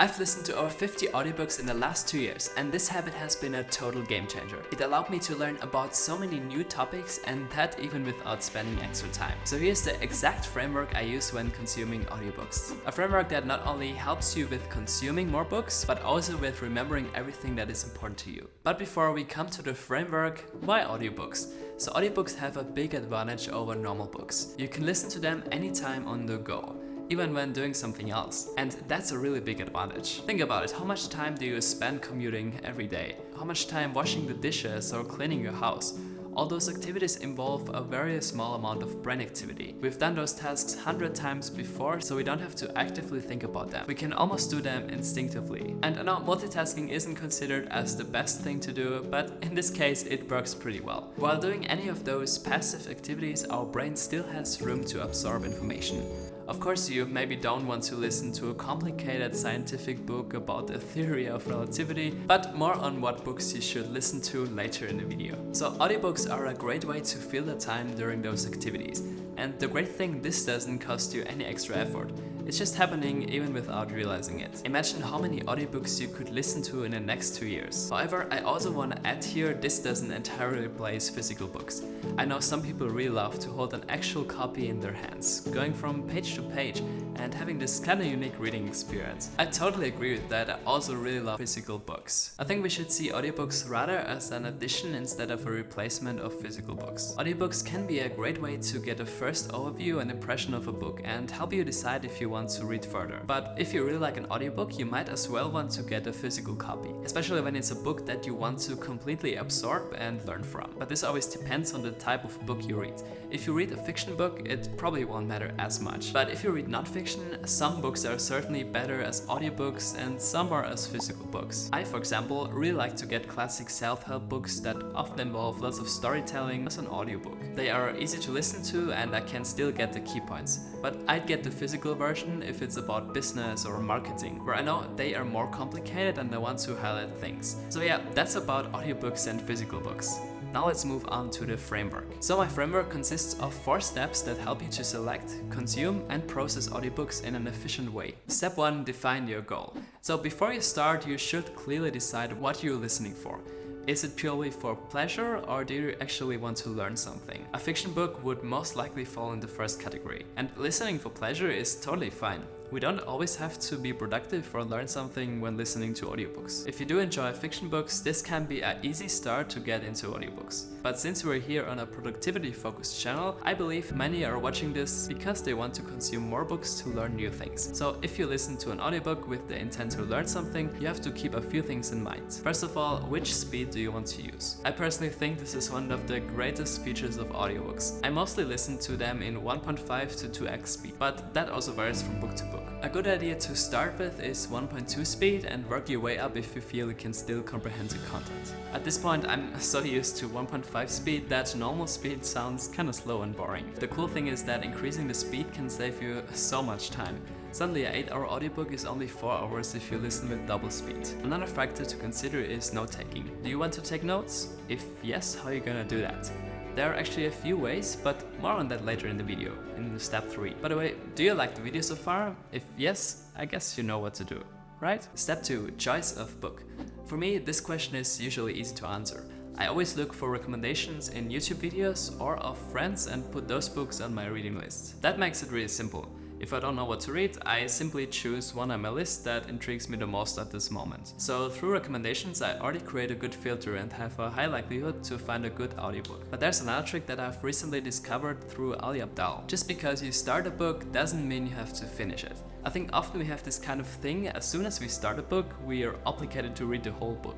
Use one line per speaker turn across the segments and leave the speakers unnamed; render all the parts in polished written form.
I've listened to over 50 audiobooks in the last 2 years, and this habit has been a total game changer. It allowed me to learn about so many new topics, and that even without spending extra time. So here's the exact framework I use when consuming audiobooks. A framework that not only helps you with consuming more books, but also with remembering everything that is important to you. But before we come to the framework, why audiobooks? So audiobooks have a big advantage over normal books. You can listen to them anytime on the go, even when doing something else. And that's a really big advantage. Think about it, how much time do you spend commuting every day? How much time washing the dishes or cleaning your house? All those activities involve a very small amount of brain activity. We've done those tasks 100 times before, so we don't have to actively think about them. We can almost do them instinctively. And I know multitasking isn't considered as the best thing to do, but in this case it works pretty well. While doing any of those passive activities, our brain still has room to absorb information. Of course, you maybe don't want to listen to a complicated scientific book about the theory of relativity, but more on what books you should listen to later in the video. So audiobooks are a great way to fill the time during those activities. And the great thing, this doesn't cost you any extra effort. It's just happening even without realizing it. Imagine how many audiobooks you could listen to in the next 2 years. However, I also want to add here, this doesn't entirely replace physical books. I know some people really love to hold an actual copy in their hands, going from page to page and having this kind of unique reading experience. I totally agree with that. I also really love physical books. I think we should see audiobooks rather as an addition instead of a replacement of physical books. Audiobooks can be a great way to get a first overview and impression of a book and help you decide if you want to read further. But if you really like an audiobook, you might as well want to get a physical copy, especially when it's a book that you want to completely absorb and learn from. But this always depends on the type of book you read. If you read a fiction book, it probably won't matter as much. But if you read non-fiction, some books are certainly better as audiobooks and some are as physical books. I, for example, really like to get classic self-help books that often involve lots of storytelling as an audiobook. They are easy to listen to and I can still get the key points. But I'd get the physical version if it's about business or marketing, where I know they are more complicated and I want to highlight things. So yeah, that's about audiobooks and physical books. Now let's move on to the framework. So my framework consists of 4 steps that help you to select, consume and process audiobooks in an efficient way. Step 1, define your goal. So before you start, you should clearly decide what you're listening for. Is it purely for pleasure or do you actually want to learn something? A fiction book would most likely fall in the first category. And listening for pleasure is totally fine. We don't always have to be productive or learn something when listening to audiobooks. If you do enjoy fiction books, this can be an easy start to get into audiobooks. But since we're here on a productivity-focused channel, I believe many are watching this because they want to consume more books to learn new things. So if you listen to an audiobook with the intent to learn something, you have to keep a few things in mind. First of all, which speed do you want to use? I personally think this is one of the greatest features of audiobooks. I mostly listen to them in 1.5 to 2x speed, but that also varies from book to book. A good idea to start with is 1.2 speed and work your way up if you feel you can still comprehend the content. At this point, I'm so used to 1.5 speed that normal speed sounds kinda slow and boring. The cool thing is that increasing the speed can save you so much time. Suddenly an 8-hour audiobook is only 4 hours if you listen with double speed. Another factor to consider is note-taking. Do you want to take notes? If yes, how are you gonna do that? There are actually a few ways, but more on that later in the video, in step 3. By the way, do you like the video so far? If yes, I guess you know what to do, right? Step 2, choice of book. For me, this question is usually easy to answer. I always look for recommendations in YouTube videos or of friends and put those books on my reading list. That makes it really simple. If I don't know what to read, I simply choose one on my list that intrigues me the most at this moment. So through recommendations, I already create a good filter and have a high likelihood to find a good audiobook. But there's another trick that I've recently discovered through Ali Abdaal. Just because you start a book doesn't mean you have to finish it. I think often we have this kind of thing, as soon as we start a book, we are obligated to read the whole book.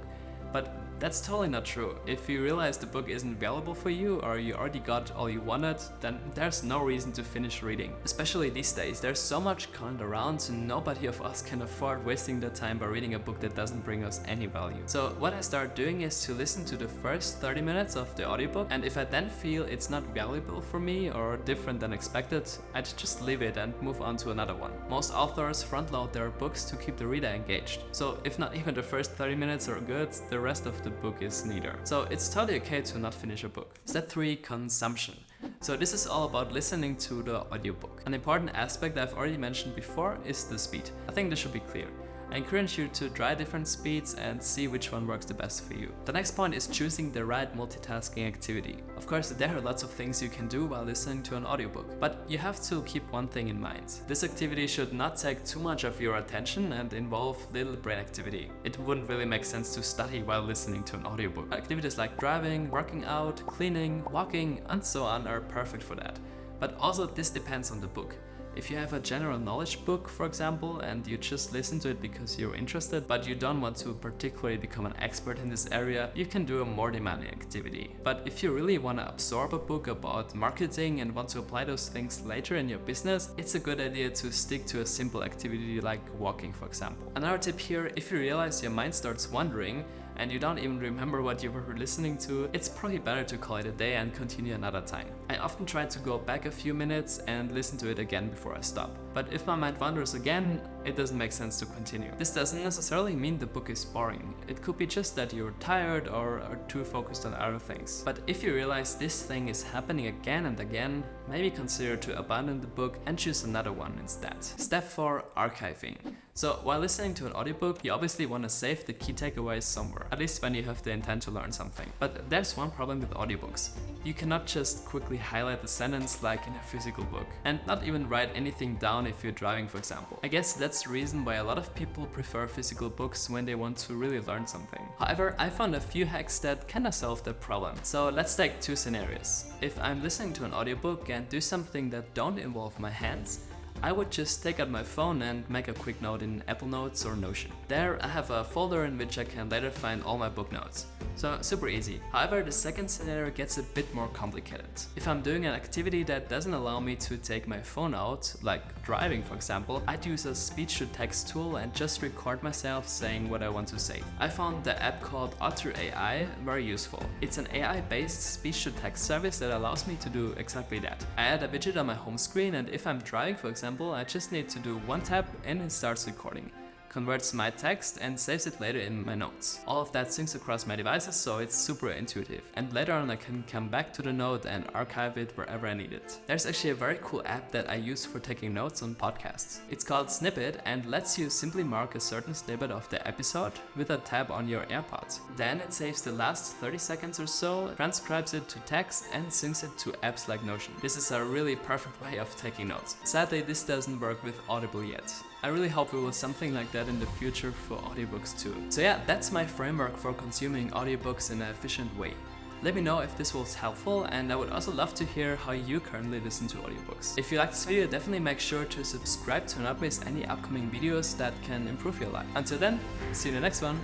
But that's totally not true. If you realize the book isn't valuable for you or you already got all you wanted, then there's no reason to finish reading. Especially these days, there's so much content around, so nobody of us can afford wasting their time by reading a book that doesn't bring us any value. So what I start doing is to listen to the first 30 minutes of the audiobook, and if I then feel it's not valuable for me or different than expected, I'd just leave it and move on to another one. Most authors front-load their books to keep the reader engaged. So if not even the first 30 minutes are good, the rest of the book is neither. So it's totally okay to not finish a book. Step 3, consumption. So this is all about listening to the audiobook. An important aspect I've already mentioned before is the speed. I think this should be clear. I encourage you to try different speeds and see which one works the best for you. The next point is choosing the right multitasking activity. Of course, there are lots of things you can do while listening to an audiobook, but you have to keep one thing in mind. This activity should not take too much of your attention and involve little brain activity. It wouldn't really make sense to study while listening to an audiobook. Activities like driving, working out, cleaning, walking, and so on are perfect for that. But also this depends on the book. If you have a general knowledge book, for example, and you just listen to it because you're interested, but you don't want to particularly become an expert in this area, you can do a more demanding activity. But if you really want to absorb a book about marketing and want to apply those things later in your business, it's a good idea to stick to a simple activity like walking, for example. Another tip here, if you realize your mind starts wandering, and you don't even remember what you were listening to, it's probably better to call it a day and continue another time. I often try to go back a few minutes and listen to it again before I stop. But if my mind wanders again, it doesn't make sense to continue. This doesn't necessarily mean the book is boring. It could be just that you're tired or are too focused on other things. But if you realize this thing is happening again and again, maybe consider to abandon the book and choose another one instead. Step 4. Archiving. So while listening to an audiobook, you obviously want to save the key takeaways somewhere, at least when you have the intent to learn something. But there's one problem with audiobooks. You cannot just quickly highlight a sentence like in a physical book, and not even write anything down if you're driving, for example. I guess that's the reason why a lot of people prefer physical books when they want to really learn something. However, I found a few hacks that kinda solve that problem. So let's take two scenarios. If I'm listening to an audiobook and do something that don't involve my hands, I would just take out my phone and make a quick note in Apple Notes or Notion. There I have a folder in which I can later find all my book notes. So super easy. However, the second scenario gets a bit more complicated. If I'm doing an activity that doesn't allow me to take my phone out, like driving for example, I'd use a speech-to-text tool and just record myself saying what I want to say. I found the app called Otter AI very useful. It's an AI-based speech-to-text service that allows me to do exactly that. I add a widget on my home screen, and if I'm driving for example, I just need to do one tap and it starts recording, converts my text and saves it later in my notes. All of that syncs across my devices, so it's super intuitive. And later on I can come back to the note and archive it wherever I need it. There's actually a very cool app that I use for taking notes on podcasts. It's called Snippet and lets you simply mark a certain snippet of the episode with a tab on your AirPods. Then it saves the last 30 seconds or so, transcribes it to text and syncs it to apps like Notion. This is a really perfect way of taking notes. Sadly, this doesn't work with Audible yet. I really hope we will something like that in the future for audiobooks too. So yeah, that's my framework for consuming audiobooks in an efficient way. Let me know if this was helpful, and I would also love to hear how you currently listen to audiobooks. If you like this video, definitely make sure to subscribe to not miss any upcoming videos that can improve your life. Until then, see you in the next one.